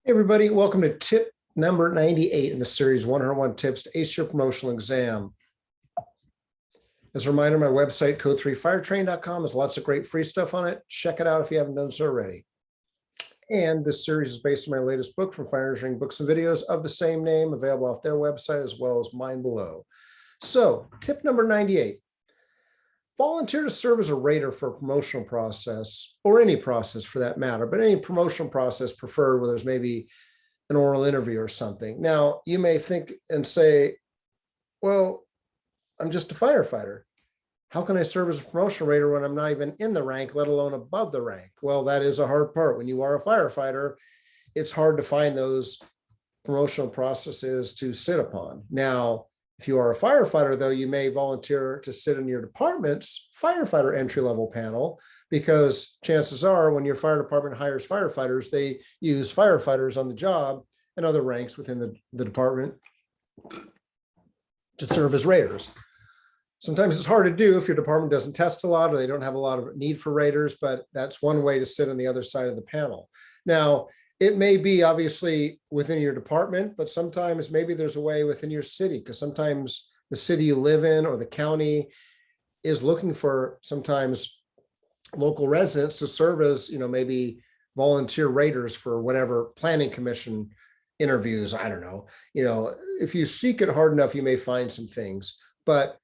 Hey everybody, welcome to tip number 98 in the series 101 tips to ace your promotional exam. As a reminder, my website code3firetrain.com has lots of great free stuff on it. Check it out if you haven't done so already. And this series is based on my latest book from Fire Engineering Books and Videos of the same name, available off their website as well as mine below. So tip number 98. Volunteer to serve as a rater for a promotional process, or any process for that matter, but any promotional process preferred where there's maybe an oral interview or something. Now, you may think and say, well, I'm just a firefighter. How can I serve as a promotional rater when I'm not even in the rank, let alone above the rank? Well, that is a hard part. When you are a firefighter, it's hard to find those promotional processes to sit upon. Now, if you are a firefighter, though, you may volunteer to sit in your department's firefighter entry-level panel, because chances are when your fire department hires firefighters, they use firefighters on the job and other ranks within the department to serve as raters. Sometimes it's hard to do if your department doesn't test a lot or they don't have a lot of need for raters, but that's one way to sit on the other side of the panel. Now, it may be obviously within your department, but sometimes maybe there's a way within your city, because sometimes the city you live in or the county is looking for sometimes local residents to serve as, maybe volunteer raters for whatever planning commission interviews. I don't know. If you seek it hard enough, you may find some things, but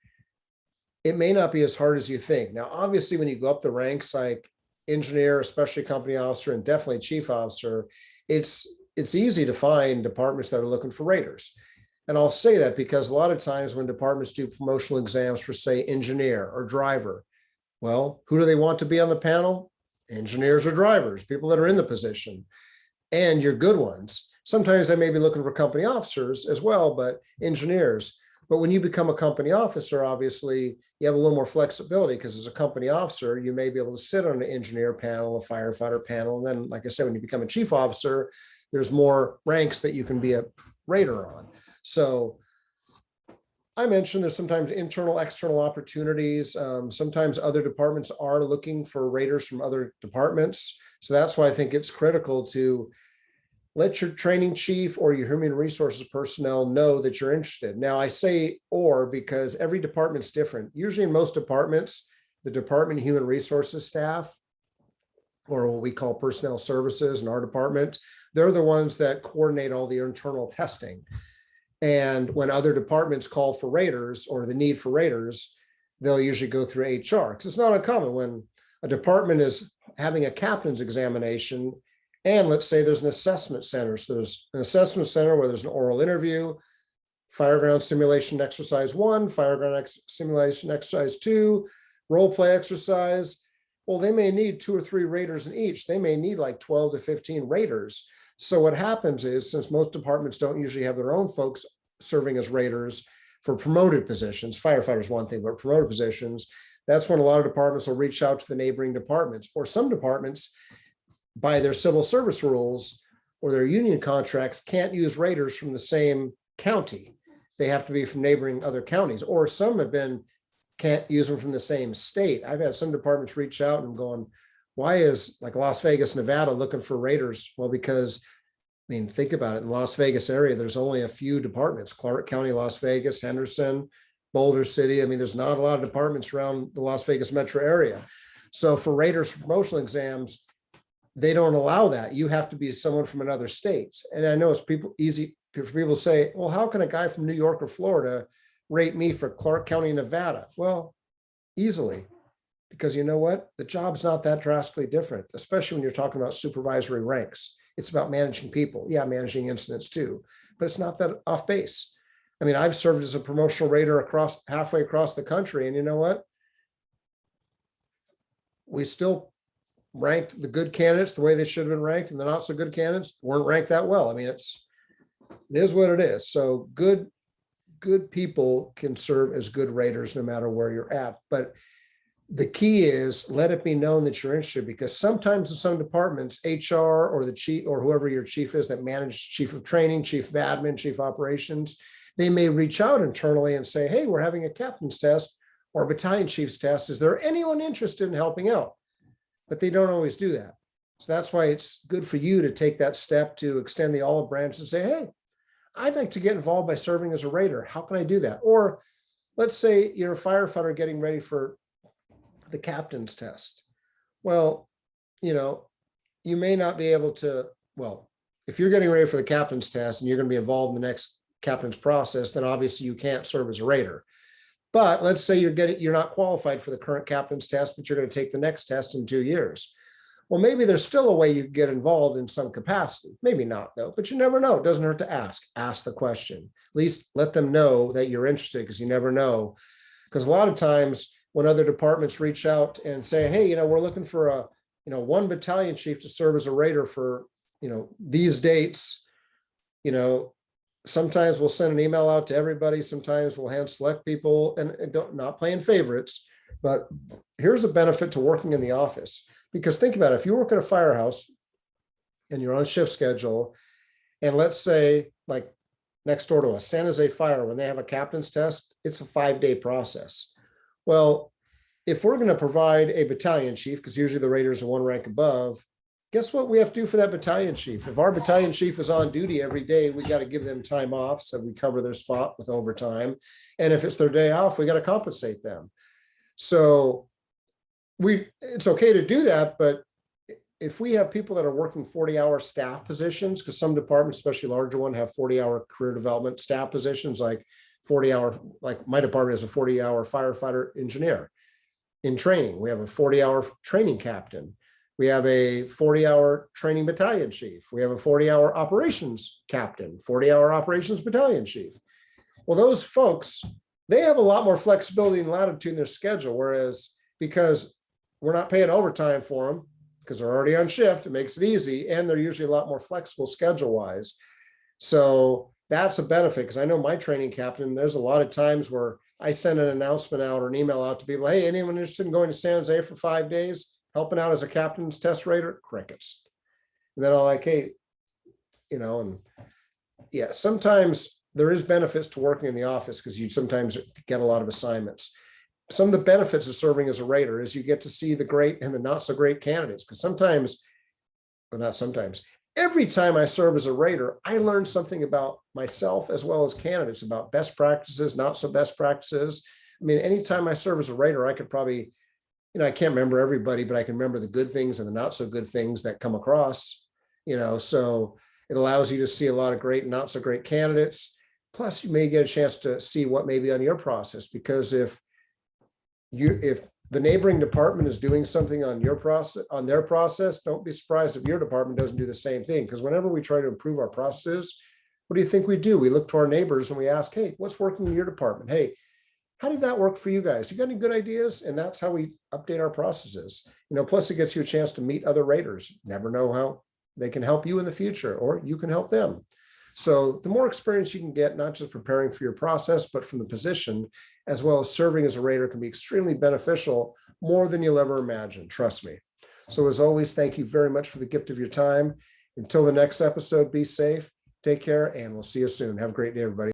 it may not be as hard as you think. Now, obviously, when you go up the ranks, like engineer, especially company officer, and definitely chief officer, it's easy to find departments that are looking for raters. And I'll say that because a lot of times when departments do promotional exams for, say, engineer or driver, well, who do they want to be on the panel? Engineers or drivers, people that are in the position, and your good ones. Sometimes they may be looking for company officers as well, but engineers. But when you become a company officer, obviously, you have a little more flexibility, because as a company officer, you may be able to sit on an engineer panel, a firefighter panel. And then, like I said, when you become a chief officer, there's more ranks that you can be a rater on. So I mentioned there's sometimes internal, external opportunities. Sometimes other departments are looking for raters from other departments. So that's why I think it's critical to let your training chief or your human resources personnel know that you're interested. Now, I say or because every department's different. Usually in most departments, the department human resources staff, or what we call personnel services in our department, they're the ones that coordinate all the internal testing. And when other departments call for raters or the need for raters, they'll usually go through HR, because it's not uncommon when a department is having a captain's examination. And let's say there's an assessment center. So there's an assessment center where there's an oral interview, fireground simulation exercise 1, fireground simulation exercise 2, role play exercise. Well, they may need 2 or 3 raters in each. They may need like 12 to 15 raters. So what happens is, since most departments don't usually have their own folks serving as raters for promoted positions, firefighters one thing, but promoted positions, that's when a lot of departments will reach out to the neighboring departments, or some departments, by their civil service rules or their union contracts, can't use raters from the same county. They have to be from neighboring other counties, or some can't use them from the same state. I've had some departments reach out and going, why is like Las Vegas, Nevada looking for raters? Well, because, think about it. In the Las Vegas area, there's only a few departments: Clark County, Las Vegas, Henderson, Boulder City. There's not a lot of departments around the Las Vegas metro area. So for raters for promotional exams, they don't allow that. You have to be someone from another state. And I know it's easy for people to say, well, how can a guy from New York or Florida rate me for Clark County, Nevada? Well, easily, because you know what? The job's not that drastically different, especially when you're talking about supervisory ranks. It's about managing people. Yeah, managing incidents too, but it's not that off base. I've served as a promotional rater halfway across the country, and you know what? We still ranked the good candidates the way they should have been ranked, and the not so good candidates weren't ranked that well. It is what it is. So good people can serve as good raters no matter where you're at. But the key is, let it be known that you're interested, because sometimes in some departments, HR or the chief or whoever your chief is that manages, chief of training, chief of admin, chief operations, they may reach out internally and say, hey, we're having a captain's test or a battalion chief's test. Is there anyone interested in helping out? But they don't always do that. So that's why it's good for you to take that step to extend the olive branch and say, hey, I'd like to get involved by serving as a rater. How can I do that? Or let's say you're a firefighter getting ready for the captain's test. Well, you know, you may not be able to, well, if you're getting ready for the captain's test and you're going to be involved in the next captain's process, then obviously you can't serve as a rater. But let's say you're not qualified for the current captain's test, but you're going to take the next test in 2 years. Well, maybe there's still a way you can get involved in some capacity. Maybe not, though, but you never know. It doesn't hurt to ask. Ask the question. At least let them know that you're interested, because you never know. Because a lot of times when other departments reach out and say, hey, we're looking for a, one battalion chief to serve as a rater for, these dates, sometimes we'll send an email out to everybody. Sometimes we'll hand select people, and not playing favorites, but here's a benefit to working in the office. Because think about it, if you work at a firehouse and you're on a shift schedule, and let's say like next door to us, San Jose Fire, when they have a captain's test, it's a 5-day process. Well, if we're going to provide a battalion chief, because usually the raters are one rank above, guess what we have to do for that battalion chief? If our battalion chief is on duty every day, we got to give them time off, so we cover their spot with overtime. And if it's their day off, we got to compensate them. So it's okay to do that, but if we have people that are working 40-hour staff positions, because some departments, especially larger one, have 40-hour career development staff positions, like 40-hour, like my department is a 40-hour firefighter engineer in training. We have a 40-hour training captain. We have a 40-hour training battalion chief. We have a 40-hour operations captain, 40-hour operations battalion chief. Well, those folks, they have a lot more flexibility and latitude in their schedule, whereas because we're not paying overtime for them because they're already on shift, it makes it easy, and they're usually a lot more flexible schedule-wise. So that's a benefit, because I know my training captain, there's a lot of times where I send an announcement out or an email out to people, hey, anyone interested in going to San Jose for 5 days, helping out as a captain's test rater? Crickets. And then I'm like, hey, and yeah, sometimes there is benefits to working in the office because you sometimes get a lot of assignments. Some of the benefits of serving as a rater is you get to see the great and the not so great candidates, because sometimes, well, not sometimes, every time I serve as a rater, I learn something about myself as well as candidates, about best practices, not so best practices. I mean, anytime I serve as a rater, I could probably, I can't remember everybody, but I can remember the good things and the not so good things that come across, so it allows you to see a lot of great and not so great candidates. Plus, you may get a chance to see what may be on your process, because if the neighboring department is doing something on your process, on their process, don't be surprised if your department doesn't do the same thing. Because whenever we try to improve our processes, what do you think we do? We look to our neighbors and we ask, hey, what's working in your department? Hey, how did that work for you guys? You got any good ideas? And that's how we update our processes. Plus it gets you a chance to meet other raters. Never know how they can help you in the future, or you can help them. So the more experience you can get, not just preparing for your process, but from the position, as well as serving as a rater, can be extremely beneficial, more than you'll ever imagine. Trust me. So as always, thank you very much for the gift of your time. Until the next episode, be safe, take care, and we'll see you soon. Have a great day, everybody.